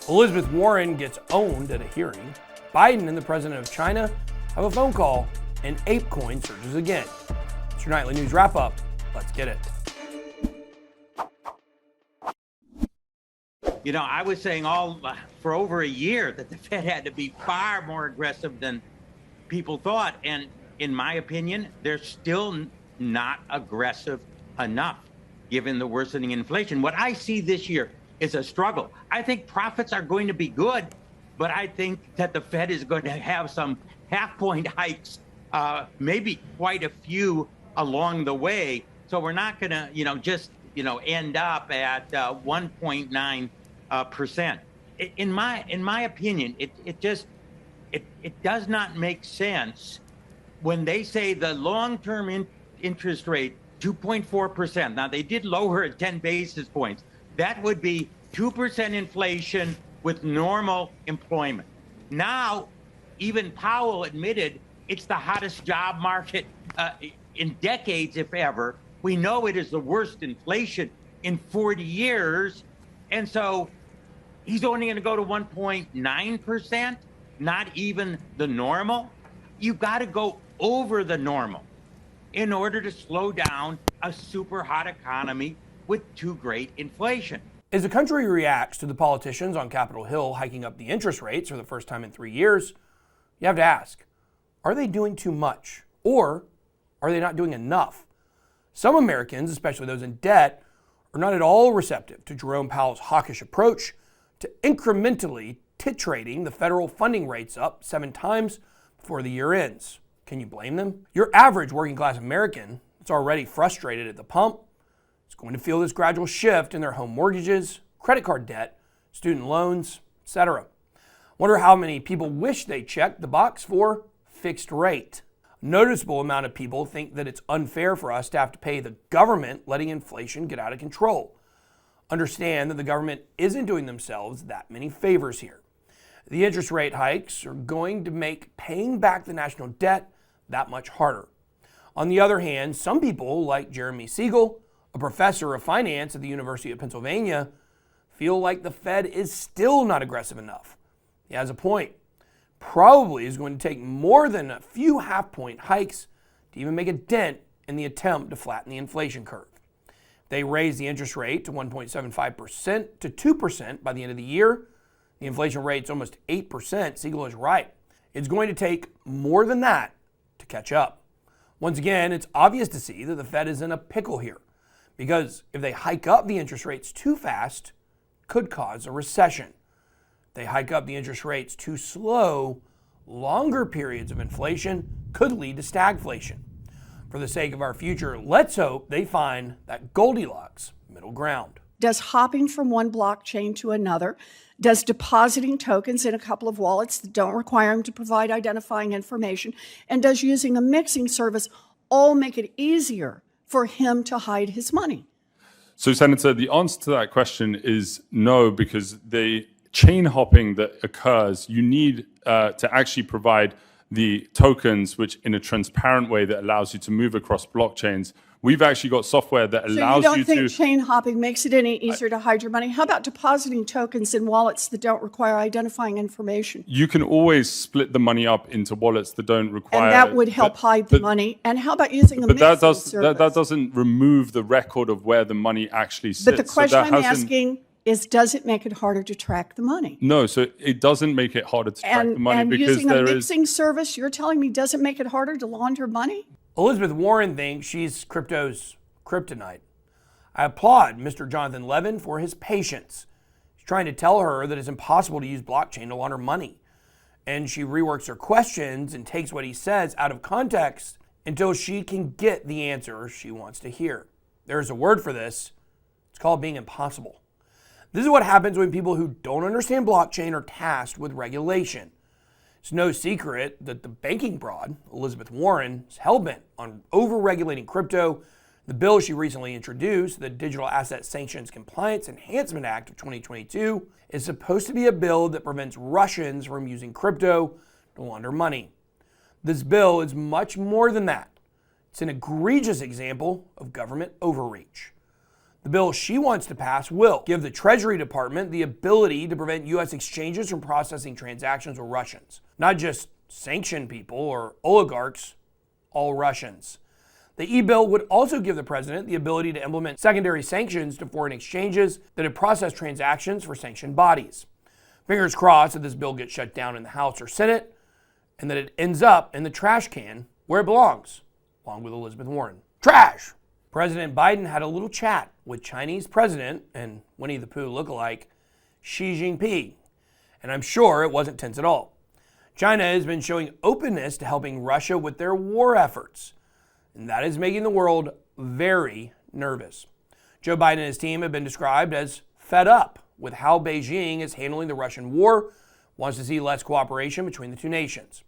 Elizabeth Warren gets owned at a hearing. Biden and the president of China have a phone call, and ApeCoin surges again. It's your nightly news wrap up. Let's get it. You know, I was saying for over a year that the Fed had to be far more aggressive than people thought. And in my opinion, they're still not aggressive enough given the worsening inflation. What I see this year is a struggle. I think profits are going to be good, but I think that the Fed is going to have some half-point hikes, maybe quite a few along the way. So we're not going to, end up at 1.9%. In my opinion, it does not make sense when they say the long-term interest rate 2.4%. Now they did lower it 10 basis points. That would be 2% inflation with normal employment. Now, even Powell admitted it's the hottest job market in decades, if ever. We know it is the worst inflation in 40 years. And so he's only going to go to 1.9%, not even the normal. You've got to go over the normal in order to slow down a super hot economy with too great inflation. As the country reacts to the politicians on Capitol Hill hiking up the interest rates for the first time in 3 years, you have to ask, are they doing too much? Or are they not doing enough? Some Americans, especially those in debt, are not at all receptive to Jerome Powell's hawkish approach to incrementally titrating the federal funding rates up 7 times before the year ends. Can you blame them? Your average working class American that's already frustrated at the pump is going to feel this gradual shift in their home mortgages, credit card debt, student loans, etc. Wonder how many people wish they checked the box for fixed rate. A noticeable amount of people think that it's unfair for us to have to pay the government letting inflation get out of control. Understand that the government isn't doing themselves that many favors here. The interest rate hikes are going to make paying back the national debt that much harder. On the other hand, some people, like Jeremy Siegel, a professor of finance at the University of Pennsylvania, feel like the Fed is still not aggressive enough. He has a point. Probably is going to take more than a few half-point hikes to even make a dent in the attempt to flatten the inflation curve. If they raise the interest rate to 1.75% to 2% by the end of the year, the inflation rate's almost 8%, Siegel is right. It's going to take more than that to catch up. Once again, it's obvious to see that the Fed is in a pickle here, because if they hike up the interest rates too fast, it could cause a recession. If they hike up the interest rates too slow, longer periods of inflation could lead to stagflation. For the sake of our future, let's hope they find that Goldilocks middle ground. Does hopping from one blockchain to another, does depositing tokens in a couple of wallets that don't require them to provide identifying information, and does using a mixing service all make it easier for him to hide his money? So, Senator, the answer to that question is no, because the chain hopping that occurs, you need to actually provide the tokens, which in a transparent way that allows you to move across blockchains. We've actually got software that allows you to... So you don't think chain hopping makes it any easier to hide your money? How about depositing tokens in wallets that don't require identifying information? You can always split the money up into wallets that don't require... And that would help hide the money. And how about using a mixing service? That doesn't remove the record of where the money actually sits. But the question I'm asking is, does it make it harder to track the money? No, so it doesn't make it harder to track the money because using a mixing service, you're telling me, doesn't make it harder to launder money? Elizabeth Warren thinks she's crypto's kryptonite. I applaud Mr. Jonathan Levin for his patience. He's trying to tell her that it's impossible to use blockchain to launder money. And she reworks her questions and takes what he says out of context until she can get the answer she wants to hear. There's a word for this. It's called being impossible. This is what happens when people who don't understand blockchain are tasked with regulation. It's no secret that the banking broad, Elizabeth Warren, is hell-bent on over-regulating crypto. The bill she recently introduced, the Digital Asset Sanctions Compliance Enhancement Act of 2022, is supposed to be a bill that prevents Russians from using crypto to launder money. This bill is much more than that. It's an egregious example of government overreach. The bill she wants to pass will give the Treasury Department the ability to prevent U.S. exchanges from processing transactions with Russians. Not just sanctioned people or oligarchs, all Russians. The e-bill would also give the president the ability to implement secondary sanctions to foreign exchanges that have processed transactions for sanctioned bodies. Fingers crossed that this bill gets shut down in the House or Senate and that it ends up in the trash can where it belongs, along with Elizabeth Warren. Trash! President Biden had a little chat with Chinese President and Winnie the Pooh lookalike Xi Jinping, and I'm sure it wasn't tense at all. China has been showing openness to helping Russia with their war efforts, and that is making the world very nervous. Joe Biden and his team have been described as fed up with how Beijing is handling the Russian war, wants to see less cooperation between the two nations.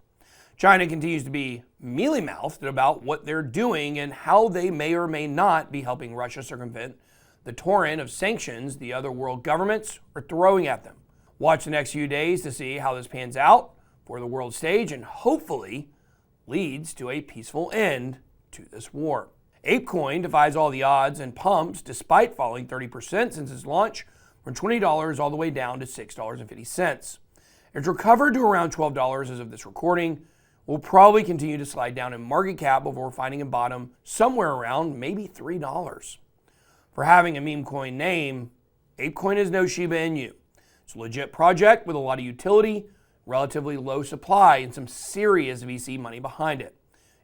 China continues to be mealy-mouthed about what they're doing and how they may or may not be helping Russia circumvent the torrent of sanctions the other world governments are throwing at them. Watch the next few days to see how this pans out for the world stage and hopefully leads to a peaceful end to this war. ApeCoin defies all the odds and pumps despite falling 30% since its launch from $20 all the way down to $6.50. It's recovered to around $12 as of this recording. Will probably continue to slide down in market cap before finding a bottom somewhere around maybe $3. For having a meme coin name, ApeCoin is no Shiba Inu. It's a legit project with a lot of utility, relatively low supply, and some serious VC money behind it.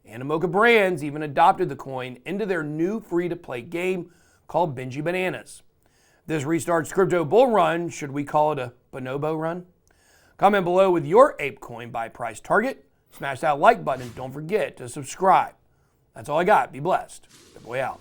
Animoca Brands even adopted the coin into their new free-to-play game called Benji Bananas. This restarts crypto bull run. Should we call it a bonobo run? Comment below with your ApeCoin buy price target. Smash that like button and don't forget to subscribe. That's all I got. Be blessed. BitBoy out.